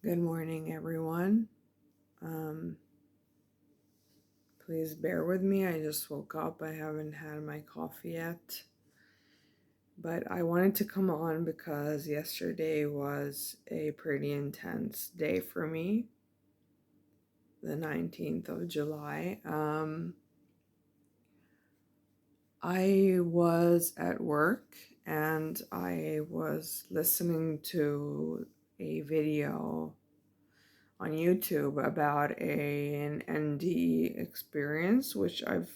Good morning, everyone. Um, Please bear with me. I just woke up. I haven't had my coffee yet. But I wanted to come on because yesterday was a pretty intense day for me, the 19th of July. I was at work and I was listening to a video on YouTube about an NDE experience, which I've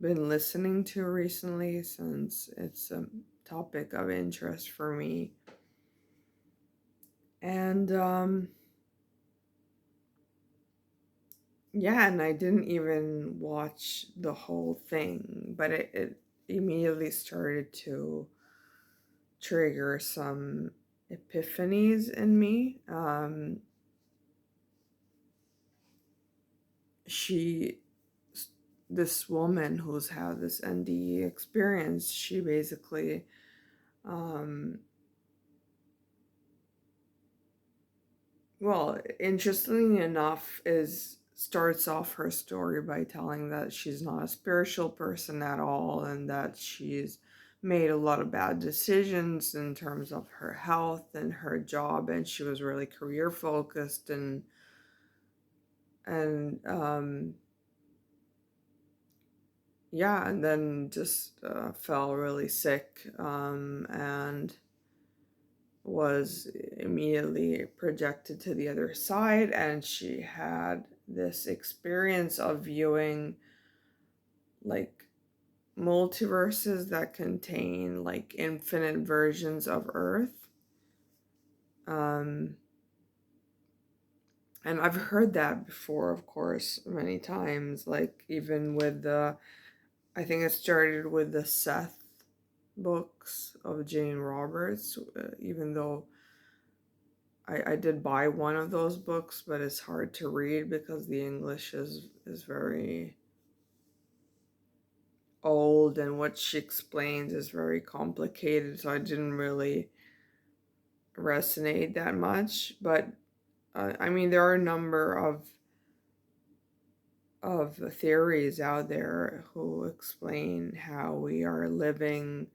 been listening to recently since it's a topic of interest for me. And yeah, and I didn't even watch the whole thing, but it immediately started to trigger some epiphanies in me. She this woman who's had this NDE experience, she basically um well, interestingly enough, is starts off her story by telling that she's not a spiritual person at all and that she's made a lot of bad decisions in terms of her health and her job, and she was really career focused and yeah, and then just fell really sick, and was immediately projected to the other side, and she had this experience of viewing like multiverses that contain like infinite versions of Earth. um and I've heard that before, of course, many times, like even with the I think it started with the Seth books of Jane Roberts, even though I did buy one of those books, but it's hard to read because the English is very old and what she explains is very complicated, so I didn't really resonate that much. But I mean, there are a number of theories out there who explain how we are living,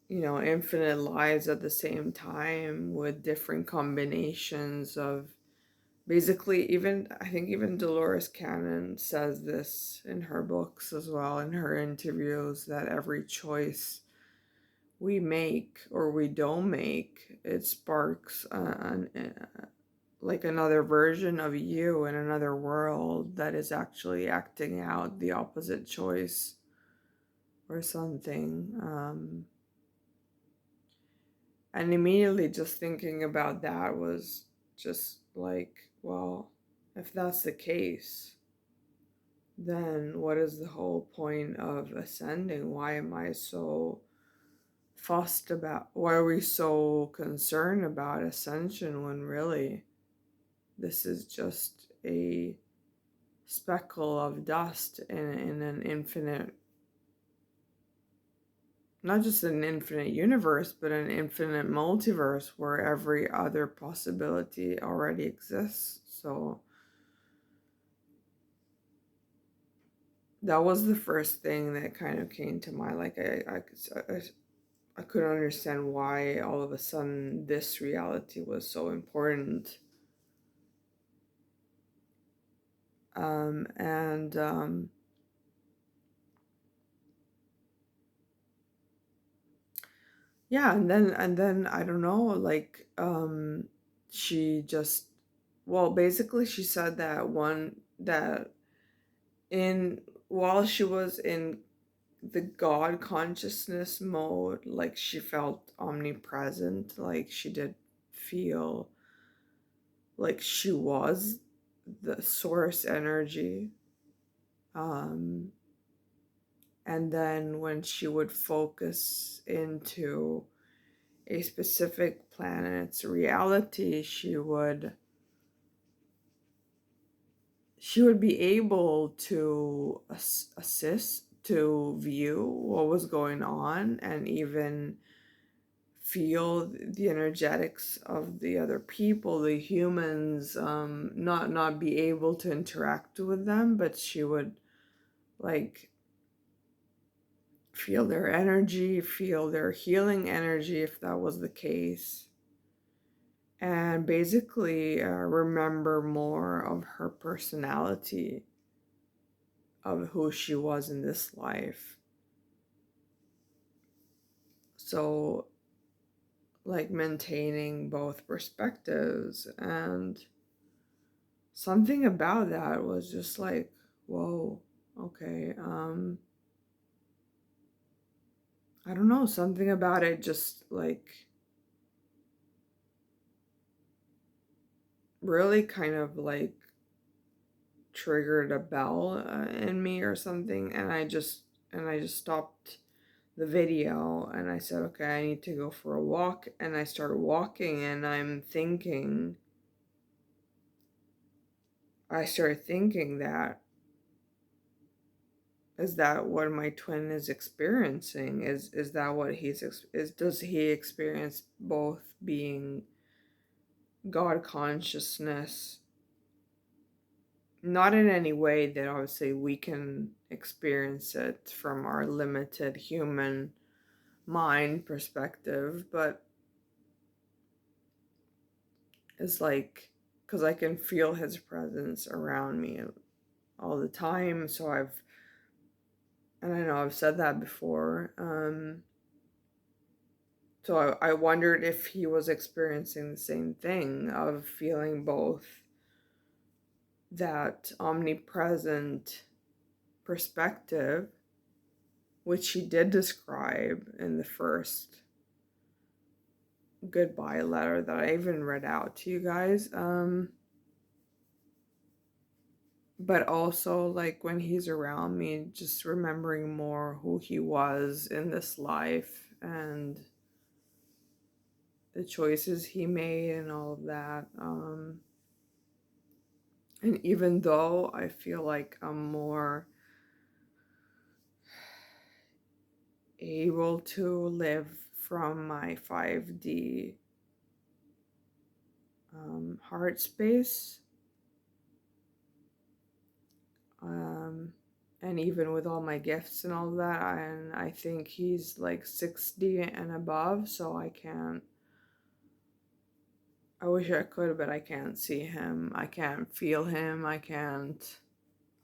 infinite lives at the same time with different combinations of basically, even I think even Dolores Cannon says this in her books as well, in her interviews, that every choice we make or we don't make, it sparks like another version of you in another world that is actually acting out the opposite choice or something. And immediately just thinking about that was just like, well, if that's the case, then what is the whole point of ascending? Why am I so fussed about, why are we so concerned about ascension when really this is just a speckle of dust in an infinite, not just an infinite universe, but an infinite multiverse where every other possibility already exists. So that was the first thing that kind of came to mind. Like I couldn't understand why all of a sudden this reality was so important. And yeah, and then I don't know, like she just, well, basically she said that one that in while she was in the God consciousness mode, like she felt omnipresent, like she did feel like she was the source energy. Um, and then when she would focus into a specific planet's reality, she would be able to assist to view what was going on and even feel the energetics of the other people, the humans, not be able to interact with them, but she would like feel their energy, feel their healing energy if that was the case, and basically remember more of her personality, of who she was in this life. So, like, maintaining both perspectives, and something about that was just like, whoa, okay. I don't know, something about it just like really kind of like triggered a bell in me or something, and I just stopped the video and I said, okay, I need to go for a walk, and I started walking, and I started thinking that, is that what my twin is experiencing? Is that what is does he experience both being God consciousness, not in any way that obviously we can experience it from our limited human mind perspective, but it's like, because I can feel his presence around me all the time. And I know I've said that before. So I wondered if he was experiencing the same thing, of feeling both that omnipresent perspective, which he did describe in the first goodbye letter that I even read out to you guys. But also, like, when he's around me, just remembering more who he was in this life and the choices he made and all of that. And even though I feel like I'm more able to live from my 5D heart space, um, and even with all my gifts and all that, and I think he's like 6D and above, so I wish I could, but I can't see him. I can't feel him. I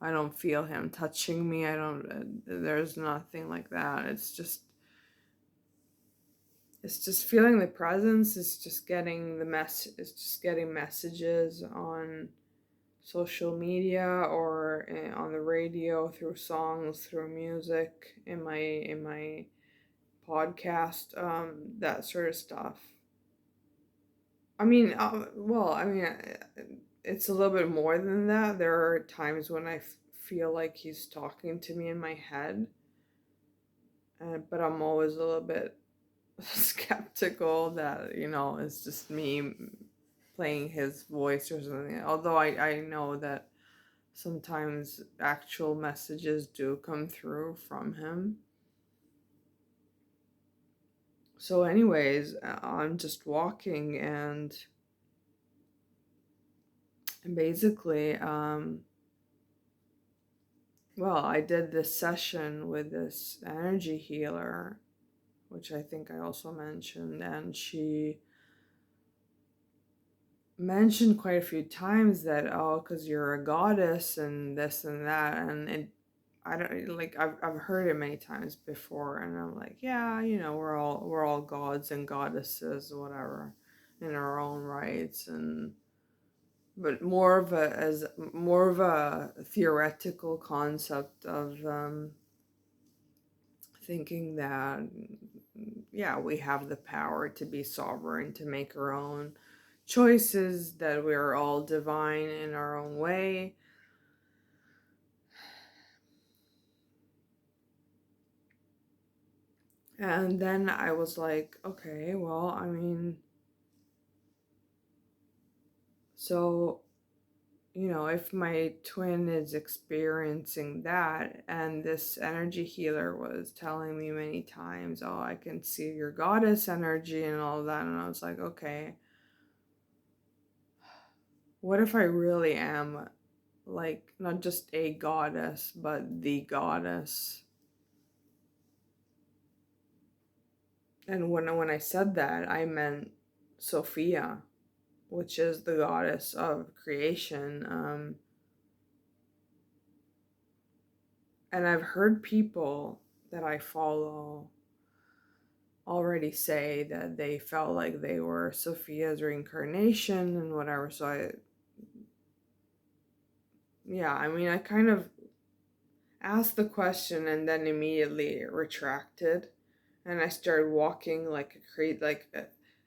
don't feel him touching me. There's nothing like that. It's just feeling the presence. It's just getting messages on social media or on the radio, through songs, through music, in my podcast, that sort of stuff. I mean, it's a little bit more than that. There are times when I feel like he's talking to me in my head, but I'm always a little bit skeptical that, it's just me playing his voice or something. Although I know that sometimes actual messages do come through from him. So, anyways, I'm just walking, and basically, well, I did this session with this energy healer, which I think I also mentioned, and she mentioned quite a few times that, oh, because you're a goddess and this and that, and I don't, like, I've heard it many times before, and I'm like, yeah, we're all gods and goddesses, whatever, in our own rights, and but more of a theoretical concept of thinking that, yeah, we have the power to be sovereign, to make our own choices, that we're all divine in our own way. And then I was like, okay, well, I mean, so if my twin is experiencing that, and this energy healer was telling me many times, oh, I can see your goddess energy and all that. And I was like, okay, what if I really am like not just a goddess, but the goddess? And when I said that, I meant Sophia, which is the goddess of creation. And I've heard people that I follow already say that they felt like they were Sophia's reincarnation and whatever. So I kind of asked the question and then immediately retracted, and I started walking like a crazy.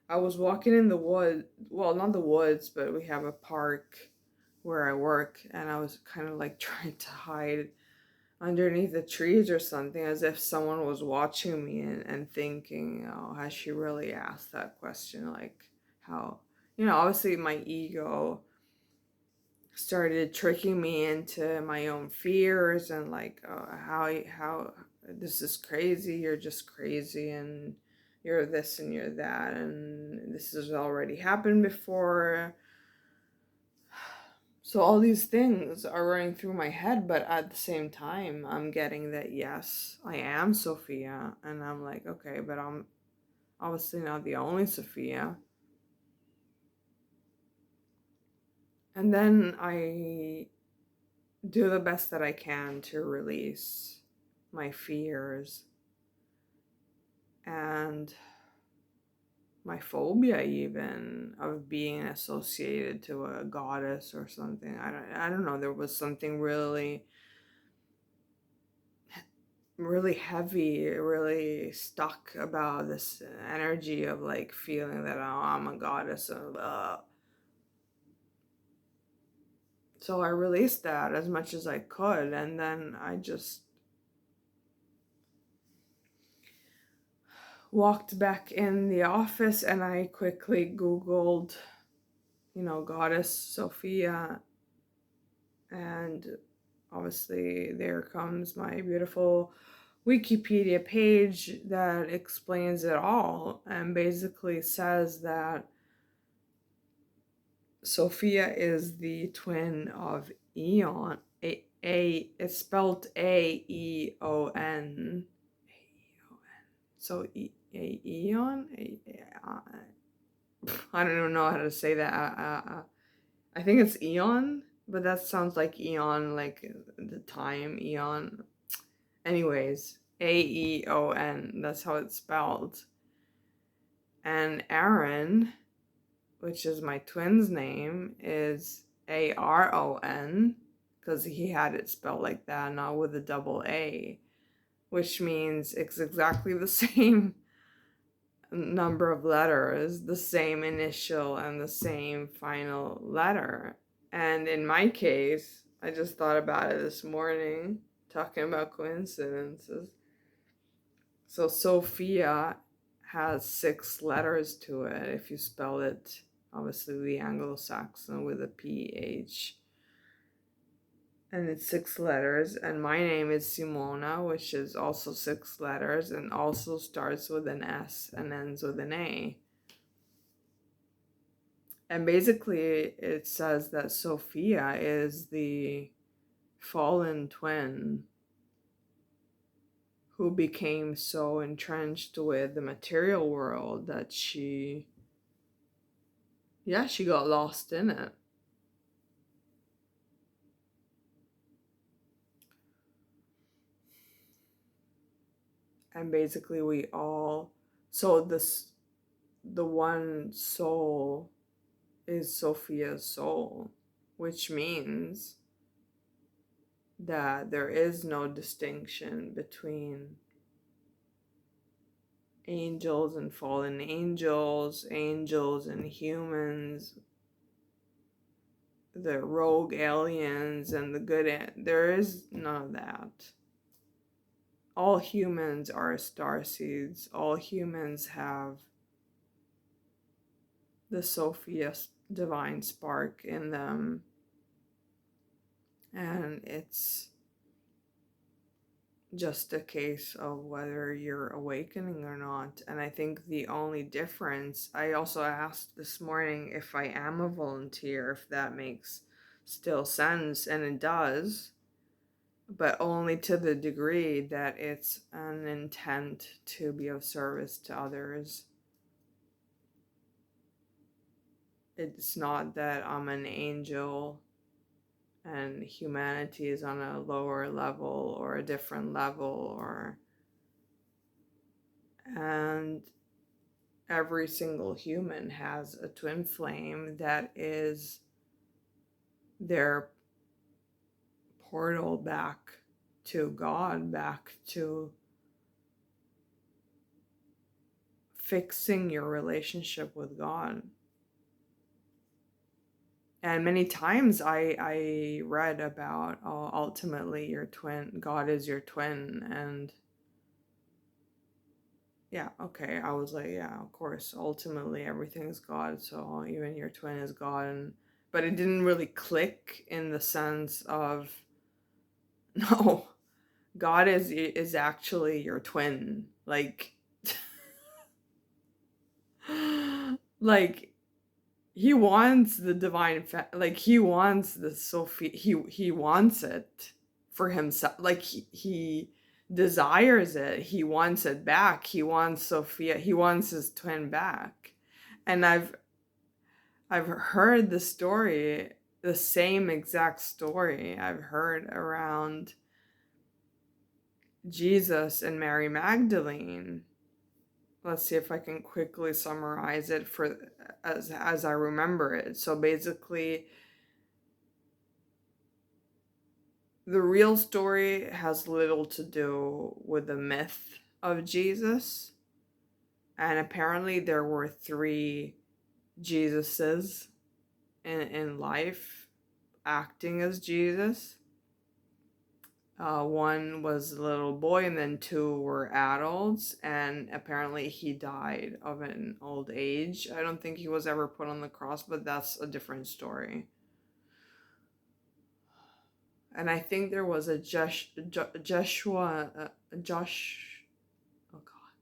I was walking in the wood. Well, not the woods, but we have a park where I work, and I was kind of like trying to hide underneath the trees or something, as if someone was watching me and thinking, oh, has she really asked that question? Like, how, obviously my ego started tricking me into my own fears and like, how this is crazy, you're just crazy, and you're this and you're that, and this has already happened before. So all these things are running through my head, but at the same time, I'm getting that yes, I am Sophia, and I'm like, okay, but I'm obviously not the only Sophia. And then I do the best that I can to release my fears and my phobia, even of being associated to a goddess or something. I don't know. There was something really heavy, really stuck about this energy of like feeling that, oh, I'm a goddess. So I released that as much as I could, and then I just walked back in the office and I quickly Googled, goddess Sophia, and obviously there comes my beautiful Wikipedia page that explains it all and basically says that Sophia is the twin of Aeon. It's spelled Aeon. So Aeon. I don't even know how to say that. I think it's Aeon, but that sounds like Eon, like the time Eon. Anyways, Aeon. That's how it's spelled. And Aaron, which is my twin's name, is Aron, because he had it spelled like that, not with a double A, which means it's exactly the same number of letters, the same initial, and the same final letter. And in my case, I just thought about it this morning, talking about coincidences. So Sophia has 6 letters to it if you spell it, obviously the Anglo-Saxon with a PH. And it's 6 letters. And my name is Simona, which is also 6 letters and also starts with an S and ends with an A. And basically, it says that Sophia is the fallen twin who became so entrenched with the material world that she got lost in it. And basically, the one soul is Sophia's soul, which means that there is no distinction between angels and fallen angels, angels and humans, the rogue aliens and the good. There is none of that. All humans are star seeds. All humans have the Sophia divine spark in them. And it's just a case of whether you're awakening or not. And I think the only difference, I also asked this morning if I am a volunteer, if that makes still sense, and it does, but only to the degree that it's an intent to be of service to others. It's not that I'm an angel and humanity is on a lower level or a different level, or and every single human has a twin flame that is their portal back to God, back to fixing your relationship with God. And many times I read about, oh, ultimately your twin, God is your twin. And yeah, okay, I was like, yeah, of course, ultimately everything is God, so even your twin is God. But it didn't really click in the sense of, no, God is actually your twin. Like, like he wants the divine like he wants the Sophia, he wants it for himself. Like he desires it. He wants it back. He wants Sophia. He wants his twin back. And I've heard the story, the same exact story I've heard around Jesus and Mary Magdalene. Let's see if I can quickly summarize it for as I remember it. So basically, the real story has little to do with the myth of Jesus. And apparently there were 3 Jesuses in life acting as Jesus. One was a little boy, and then 2 were adults, and apparently he died of an old age. I don't think he was ever put on the cross, but that's a different story. And I think there was a Joshua,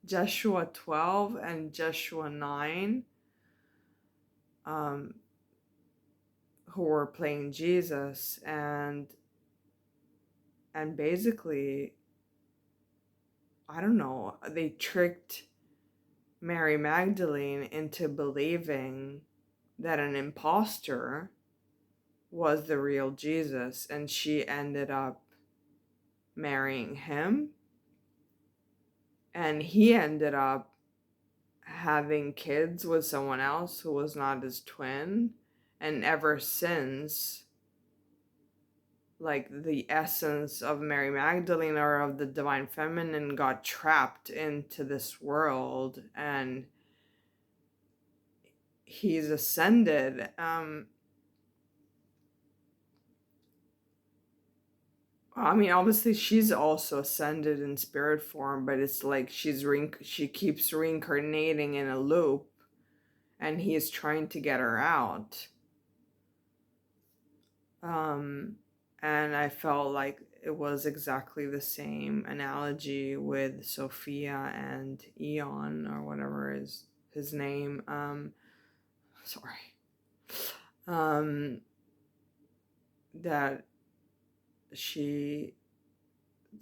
Joshua 12 and Joshua 9, who were playing Jesus, and basically, I don't know, they tricked Mary Magdalene into believing that an imposter was the real Jesus, and she ended up marrying him, and he ended up having kids with someone else who was not his twin. And ever since, like, the essence of Mary Magdalene or of the divine feminine got trapped into this world, and he's ascended. I mean, obviously she's also ascended in spirit form, but it's like she keeps reincarnating in a loop, and he's trying to get her out. And I felt like it was exactly the same analogy with Sophia and Aeon, or whatever is his name. Sorry. That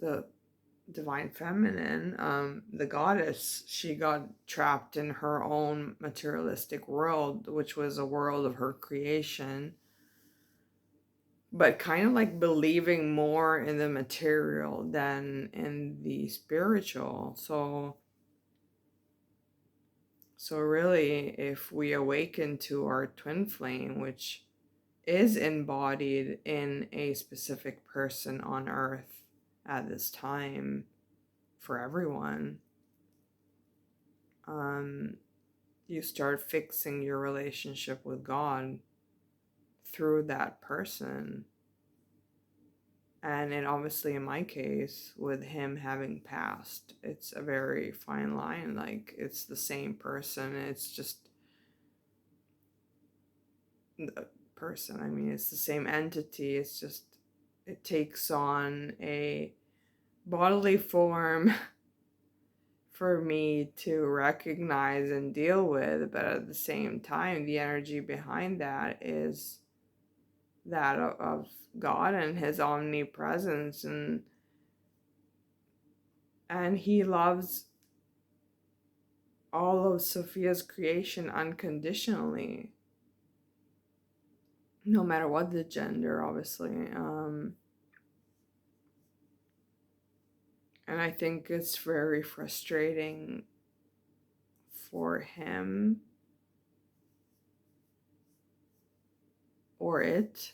the divine feminine, the goddess, she got trapped in her own materialistic world, which was a world of her creation, but kind of like believing more in the material than in the spiritual. So really, if we awaken to our twin flame, which is embodied in a specific person on earth at this time for everyone, you start fixing your relationship with God through that person. And obviously, in my case, with him having passed, it's a very fine line. Like, it's the same person. It's just a person. I mean, it's the same entity. It's just it takes on a bodily form for me to recognize and deal with, but at the same time, the energy behind that is that of God and his omnipresence, and he loves all of Sophia's creation unconditionally, no matter what the gender, obviously. And I think it's very frustrating for him or it.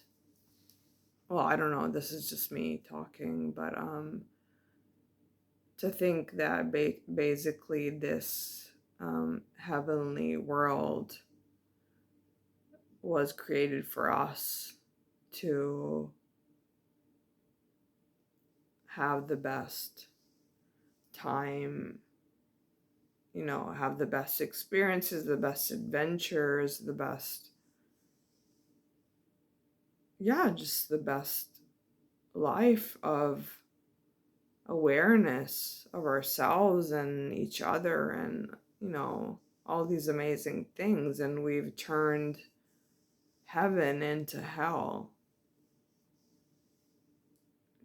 Well, I don't know, this is just me talking, but to think that basically this heavenly world was created for us to have the best time, have the best experiences, the best adventures, the best, just the best life of awareness of ourselves and each other, and all these amazing things. And we've turned heaven into hell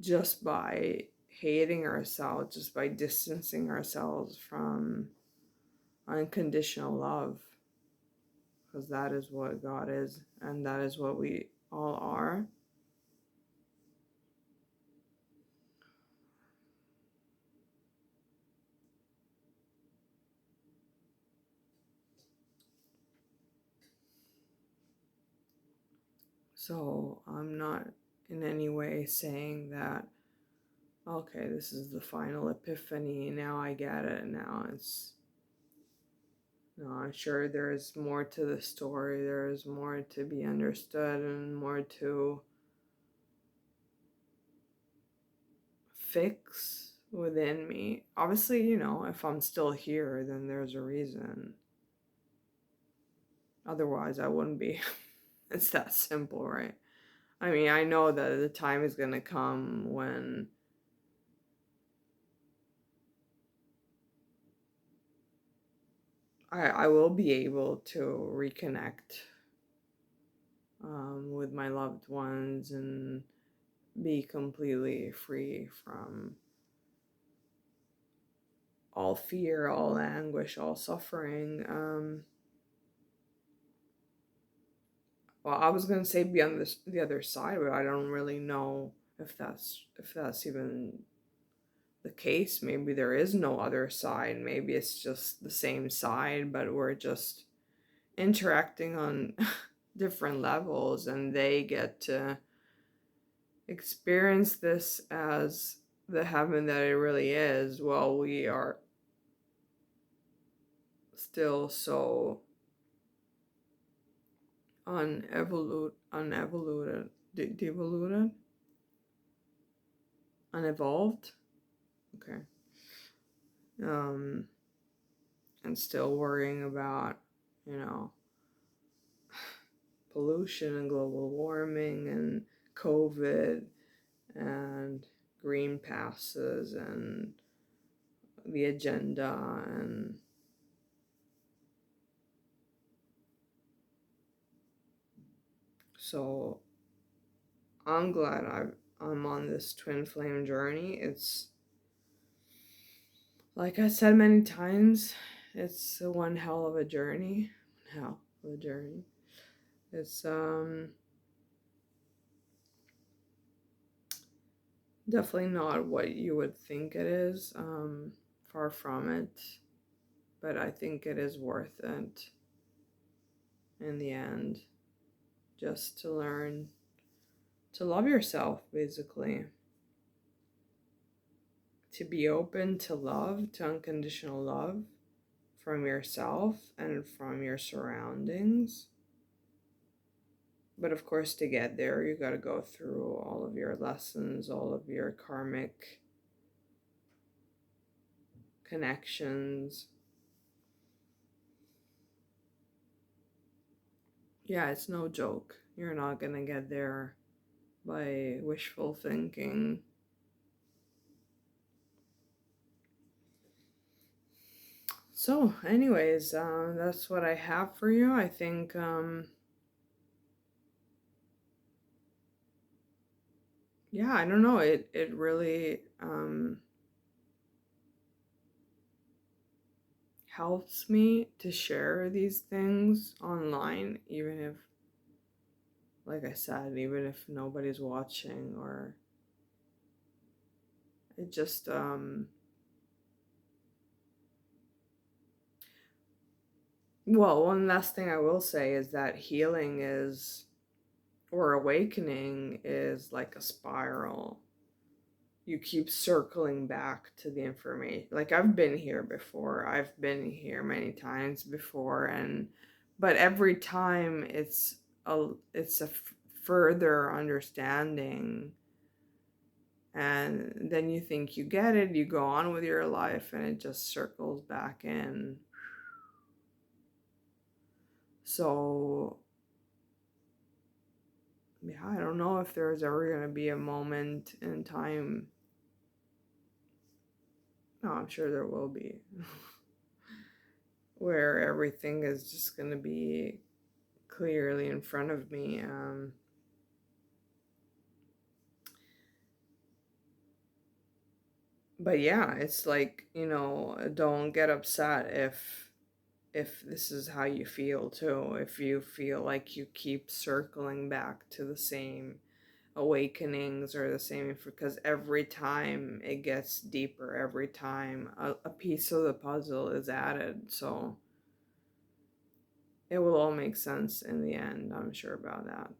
just by hating ourselves, just by distancing ourselves from unconditional love, because that is what God is, and that is what we all are. So I'm not in any way saying that, okay, this is the final epiphany, now I get it, now it's, no, I'm sure there is more to the story, there is more to be understood and more to fix within me. Obviously, if I'm still here, then there's a reason. Otherwise, I wouldn't be. It's that simple, right? I mean, I know that the time is going to come when I will be able to reconnect with my loved ones and be completely free from all fear, all anguish, all suffering. Well, I was gonna say be on the other side, but I don't really know if that's even the case. Maybe there is no other side. Maybe it's just the same side, but we're just interacting on different levels, and they get to experience this as the heaven that it really is, while we are still so devoluted, unevolved. Okay. um and still worrying about, you know pollution and global warming and COVID and green passes and the agenda. And so I'm glad I'm on this twin flame journey. It's, like I said many times, it's one hell of a journey. Hell of a journey. It's definitely not what you would think it is. Far from it. But I think it is worth it in the end, just to learn to love yourself, basically. To be open to love, to unconditional love from yourself and from your surroundings. But of course, to get there, you got to go through all of your lessons, all of your karmic connections. Yeah, it's no joke. You're not going to get there by wishful thinking. So, anyways, that's what I have for you. I think, yeah, I don't know. It really helps me to share these things online, even if, like I said, even if nobody's watching, or it just, well, one last thing I will say is that healing is, or awakening is like a spiral. You keep circling back to the information. Like, I've been here before. I've been here many times before, and but every time it's a further understanding, and then you think you get it, you go on with your life, and it just circles back in. So, yeah, I don't know if there's ever going to be a moment in time. No, I'm sure there will be. Where everything is just going to be clearly in front of me. But yeah, it's like, don't get upset if this is how you feel too. If you feel like you keep circling back to the same awakenings or the same, because every time it gets deeper, every time a piece of the puzzle is added. So it will all make sense in the end. I'm sure about that.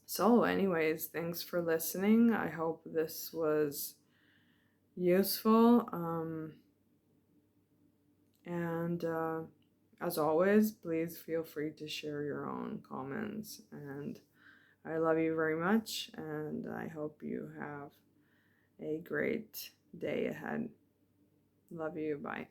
So, anyways, thanks for listening. I hope this was useful. And as always, please feel free to share your own comments. And I love you very much. And I hope you have a great day ahead. Love you. Bye.